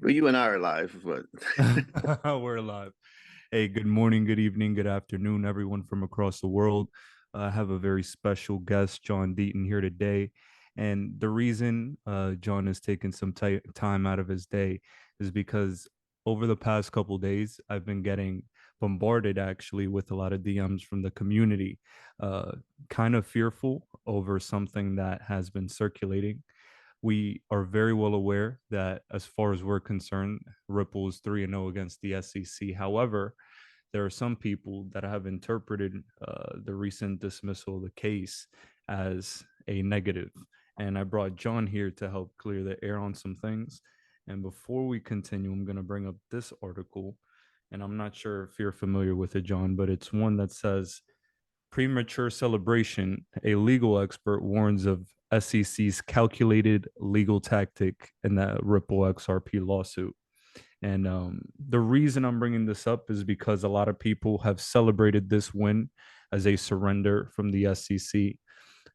Well, you and I are live, but We're live. Hey, good morning, good evening, good afternoon, everyone from across the world. I have a very special guest, John Deaton, here today. And the reason John has taken some time out of his day is because over the past couple days, I've been getting bombarded actually with a lot of DMs from the community, uh, kind of fearful over something that has been circulating. We are very well aware that, as far as we're concerned, Ripple is 3-0 against the SEC. However, there are some people that have interpreted the recent dismissal of the case as a negative. And I brought John here to help clear the air on some things. And before we continue, I'm going to bring up this article. And I'm not sure if you're familiar with it, John, but it's one that says premature celebration, a legal expert warns of SEC's calculated legal tactic in that Ripple XRP lawsuit. And the reason I'm bringing this up is because a lot of people have celebrated this win as a surrender from the SEC. right.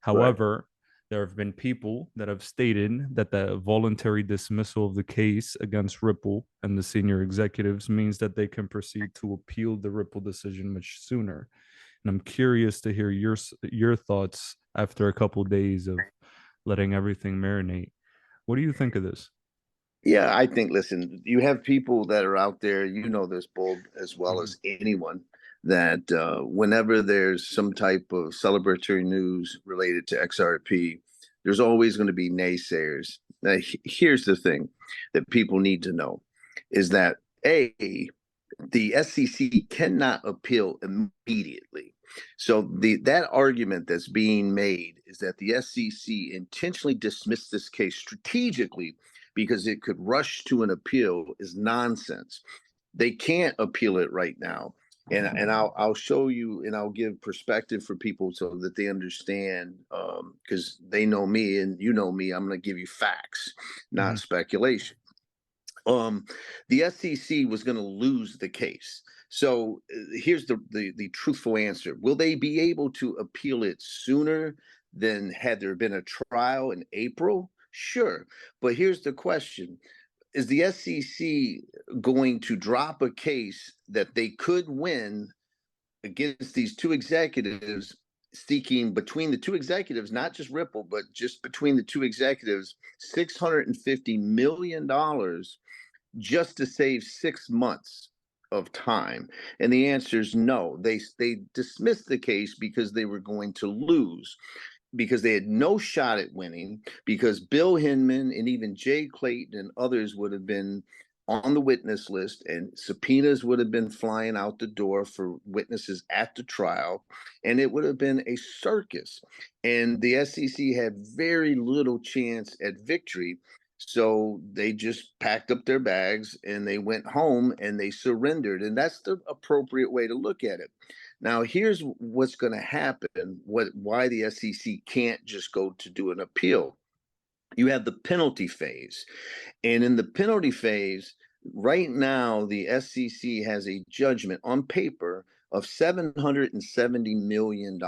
However, there have been people that have stated that the voluntary dismissal of the case against Ripple and the senior executives means that they can proceed to appeal the Ripple decision much sooner. And I'm curious to hear your thoughts after a couple of days of letting everything marinate. What do you think of this? Yeah, I think, listen, you have people that are out there, you know this, Bull, as well Mhm. as anyone, that whenever there's some type of celebratory news related to XRP, there's always going to be naysayers. Now, here's the thing that people need to know is that, A, the SEC cannot appeal immediately. So that argument that's being made is that the SEC intentionally dismissed this case strategically because it could rush to an appeal is nonsense. They can't appeal it right now. And I'll show you and I'll give perspective for people so that they understand because they know me and you know me. I'm going to give you facts, not Mhm. speculation. um, the SEC was going to lose the case. So here's the truthful answer: will they be able to appeal it sooner than had there been a trial in April? Sure, but here's the question: is the SEC going to drop a case that they could win against these two executives, seeking between the two executives, not just Ripple, but just between the two executives, $650 million just to save 6 months of time? And the answer is no. They dismissed the case because they were going to lose, because they had no shot at winning, because Bill Hinman and even Jay Clayton and others would have been on the witness list, and subpoenas would have been flying out the door for witnesses at the trial, and it would have been a circus. And the SEC had very little chance at victory. So they just packed up their bags and they went home and they surrendered. And that's the appropriate way to look at it. Now, here's what's going to happen, why the SEC can't just go to do an appeal. You have the penalty phase. And in the penalty phase, right now, the SEC has a judgment on paper of $770 million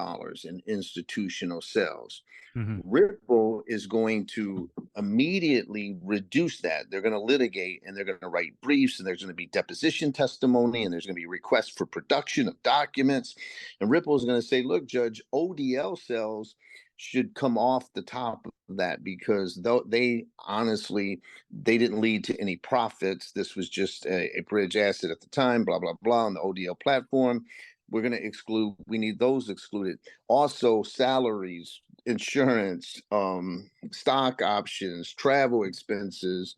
in institutional sales. Mhm. Ripple is going to immediately reduce that. They're going to litigate and they're going to write briefs, and there's going to be deposition testimony, and there's going to be requests for production of documents. And Ripple is going to say, look, Judge, ODL sales should come off the top of that because though they honestly they didn't lead to any profits. This was just a bridge asset at the time, blah blah blah, on the ODL platform. We're going to exclude, we need those excluded. Also, salaries, insurance, stock options, travel expenses,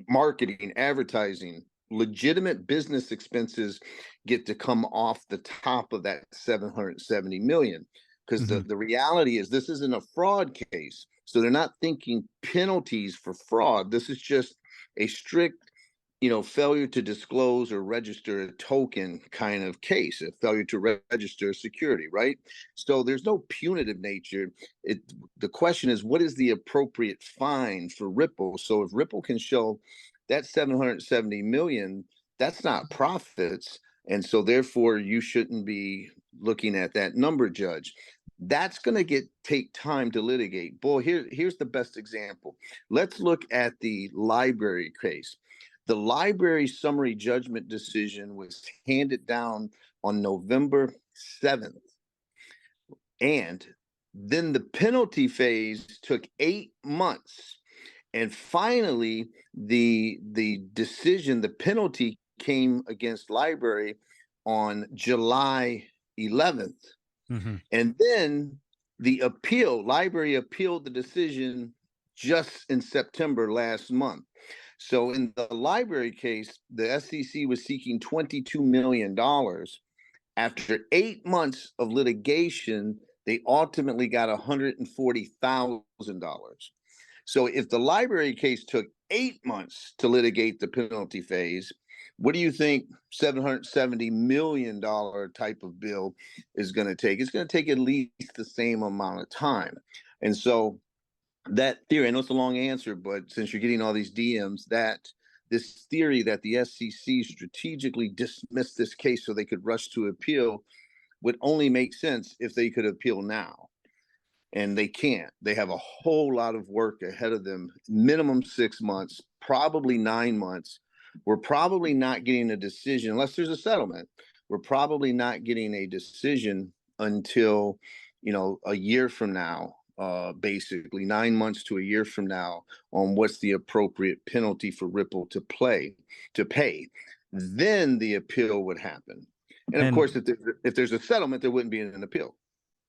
marketing, advertising, legitimate business expenses get to come off the top of that 770 million. Because the, Mhm. the reality is this isn't a fraud case. So they're not thinking penalties for fraud. This is just a strict, failure to disclose or register a token kind of case, a failure to register security, right? So there's no punitive nature. The question is, what is the appropriate fine for Ripple? So if Ripple can show that 770 million, that's not profits. And so therefore you shouldn't be looking at that number, Judge. That's going to take time to litigate. Boy, here's the best example. Let's look at the library case. The library summary judgment decision was handed down on November 7th. And then the penalty phase took 8 months. And finally, the decision, the penalty came against library on July 11th. Hmm. And then library appealed the decision just in September last month. So in the library case, the SEC was seeking $22 million. After 8 months of litigation, they ultimately got $140,000. So if the library case took 8 months to litigate the penalty phase, what do you think $770 million type of bill is going to take? It's going to take at least the same amount of time. And so that theory, I know it's a long answer, but since you're getting all these DMs, that this theory that the SEC strategically dismissed this case so they could rush to appeal would only make sense if they could appeal now. And they can't. They have a whole lot of work ahead of them, minimum 6 months, probably 9 months. We're probably not getting a decision unless there's a settlement. We're probably not getting a decision until, a year from now, basically 9 months to a year from now, on what's the appropriate penalty for Ripple to pay. Then the appeal would happen. And of And course, if there's a settlement, there wouldn't be an appeal.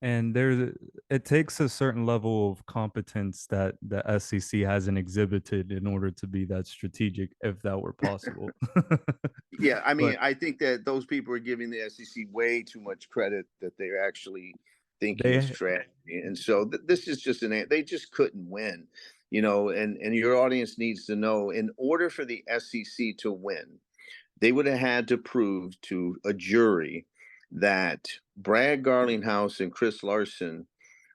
it takes a certain level of competence that the SEC hasn't exhibited in order to be that strategic, if that were possible. Yeah, I mean, But I think that those people are giving the SEC way too much credit that they're actually thinking is they strategy. And so this is just they just couldn't win, and your audience needs to know, in order for the SEC to win, they would have had to prove to a jury that Brad Garlinghouse and Chris Larson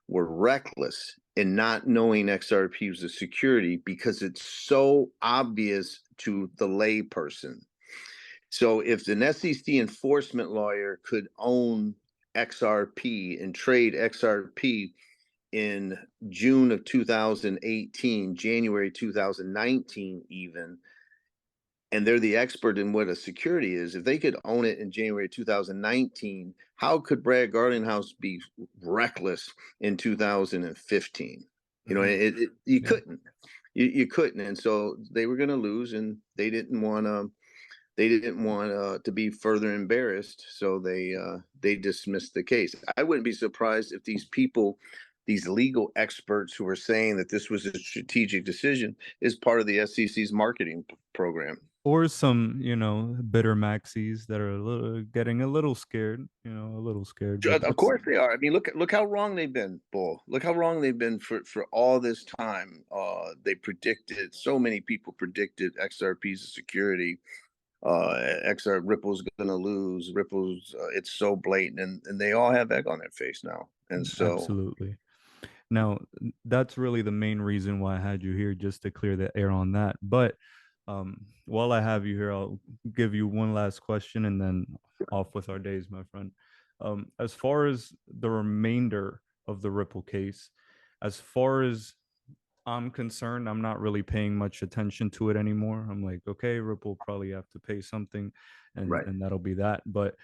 were reckless in not knowing XRP was a security because it's so obvious to the layperson. So if an SEC enforcement lawyer could own XRP and trade XRP in June of 2018, January 2019 even, and they're the expert in what a security is, if they could own it in January 2019, how could Brad Garlinghouse be reckless in 2015? Mhm. You Yeah. couldn't. You couldn't. And so they were going to lose, and they didn't want to be further embarrassed, so they dismissed the case. I wouldn't be surprised if these people, these legal experts who are saying that this was a strategic decision, is part of the SEC's marketing program. Or some, bitter maxis that are getting a little scared, a little scared. But Of that's course they are. I mean, look how wrong they've been, Bull. Look how wrong they've been for all this time. They predicted, so many people predicted XRP's security. XR Ripple's gonna lose. Ripple's it's so blatant, and they all have egg on their face now. And so, absolutely. Now, that's really the main reason why I had you here, just to clear the air on that. But while I have you here, I'll give you one last question and then off with our days, my friend. As far as the remainder of the Ripple case, as far as I'm concerned, I'm not really paying much attention to it anymore. I'm like, okay, Ripple probably have to pay something, and right. that'll be that. But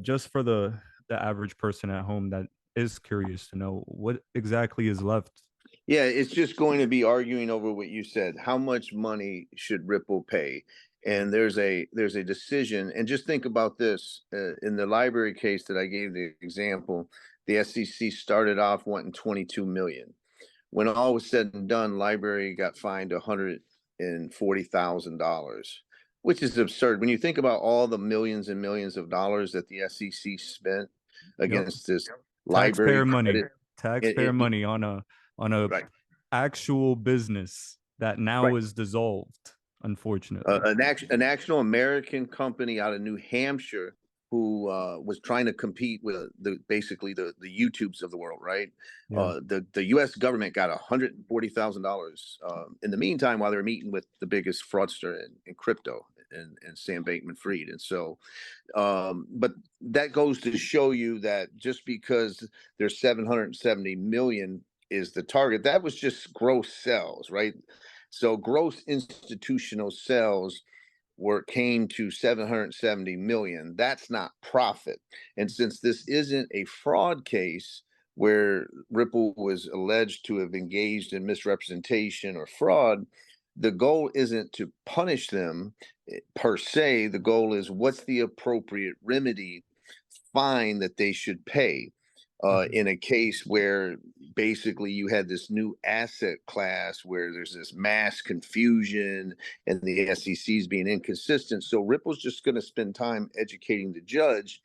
just for the average person at home that is curious to know what exactly is left. Yeah, it's just going to be arguing over what you said. How much money should Ripple pay? And there's a decision. And just think about this: in the library case that I gave the example, the SEC started off wanting 22 million. When all was said and done, library got fined $140,000, which is absurd. When you think about all the millions and millions of dollars that the SEC spent Yep. against this library Taxpayer money. credit, Taxpayer money on a right. actual business that now Right. is dissolved, unfortunately. An actual American company out of New Hampshire who was trying to compete with basically the YouTubes of the world, right? Yeah. The U.S. government got $140,000 in the meantime while they were meeting with the biggest fraudster in crypto. and Sam Bankman-Fried. And so, but that goes to show you that just because there's 770 million is the target, that was just gross sales, right? So gross institutional sales came to 770 million. That's not profit. And since this isn't a fraud case where Ripple was alleged to have engaged in misrepresentation or fraud, the goal isn't to punish them per se. The goal is what's the appropriate remedy, fine that they should pay. In a case where basically you had this new asset class where there's this mass confusion and the SEC is being inconsistent. So Ripple's just going to spend time educating the judge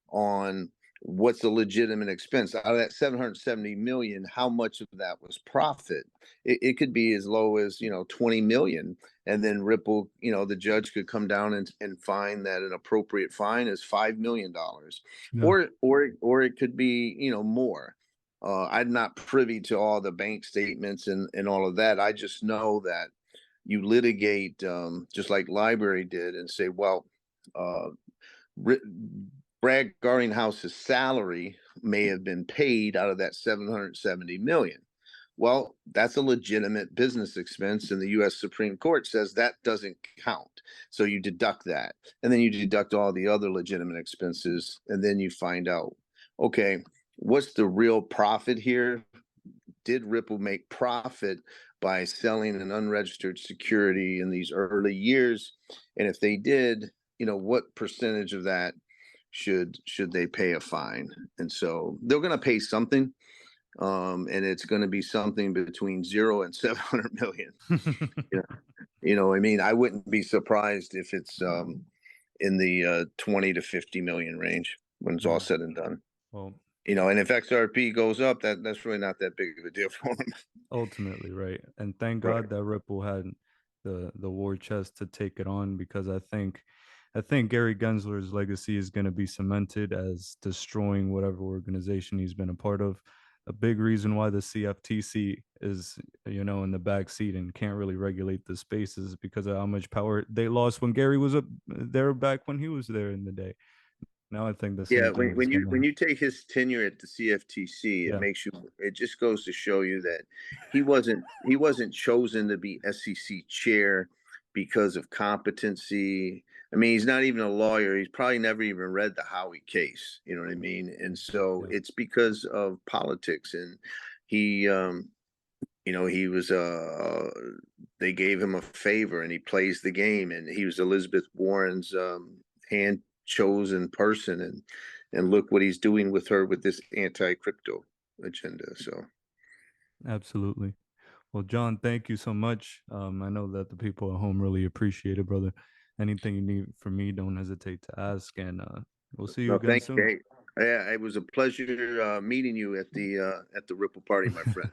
on what's a legitimate expense. Out of that 770 million, how much of that was profit? It could be as low as 20 million, and then Ripple, the judge could come down and find that an appropriate fine is $5 million, Yeah. or it could be more. I'm not privy to all the bank statements and all of that. I just know that you litigate, just like Library did, and say, well, Brad Garlinghouse's salary may have been paid out of that 770 million. Well, that's a legitimate business expense, and the U.S. Supreme Court says that doesn't count. So you deduct that, and then you deduct all the other legitimate expenses, and then you find out, okay, what's the real profit here? Did Ripple make profit by selling an unregistered security in these early years? And if they did, what percentage of that should they pay a fine? And so they're going to pay something, and it's going to be something between 0 and 700 million. I mean, I wouldn't be surprised if it's in the 20 to 50 million range when it's all said and done. Well, and if XRP goes up, that's really not that big of a deal for them. ultimately, right. And thank Right. God that Ripple had the war chest to take it on, because I think Gary Gensler's legacy is going to be cemented as destroying whatever organization he's been a part of. A big reason why the CFTC is, in the back seat and can't really regulate the spaces because of how much power they lost when Gary was up there, back when he was there in the day. Now I think the Yeah, same thing is when going you take his tenure at the CFTC, to. it just goes to show you that he wasn't chosen to be SEC chair because of competency. I mean, he's not even a lawyer. He's probably never even read the Howie case. You know what I mean? And so Yeah. it's because of politics. And he, he was they gave him a favor, and he plays the game, and he was Elizabeth Warren's hand chosen person, and look what he's doing with her with this anti-crypto agenda. So Absolutely. Well, John, thank you so much. I know that the people at home really appreciate it, brother. Anything you need from me, don't hesitate to ask, and we'll see you no, again thank you. soon. Hey, yeah, it was a pleasure meeting you at the Ripple party, my friend.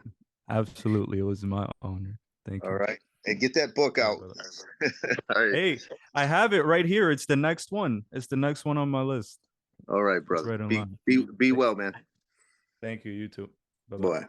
Absolutely, it was my honor. Thank All you. right, and get that book All right, out. brother. All right, Hey, I have it right here. It's the next one. It's the next one on my list. all right, It's brother. right in Be line. be be Th- well, man. Thank you. You too. Bye bye. Bye.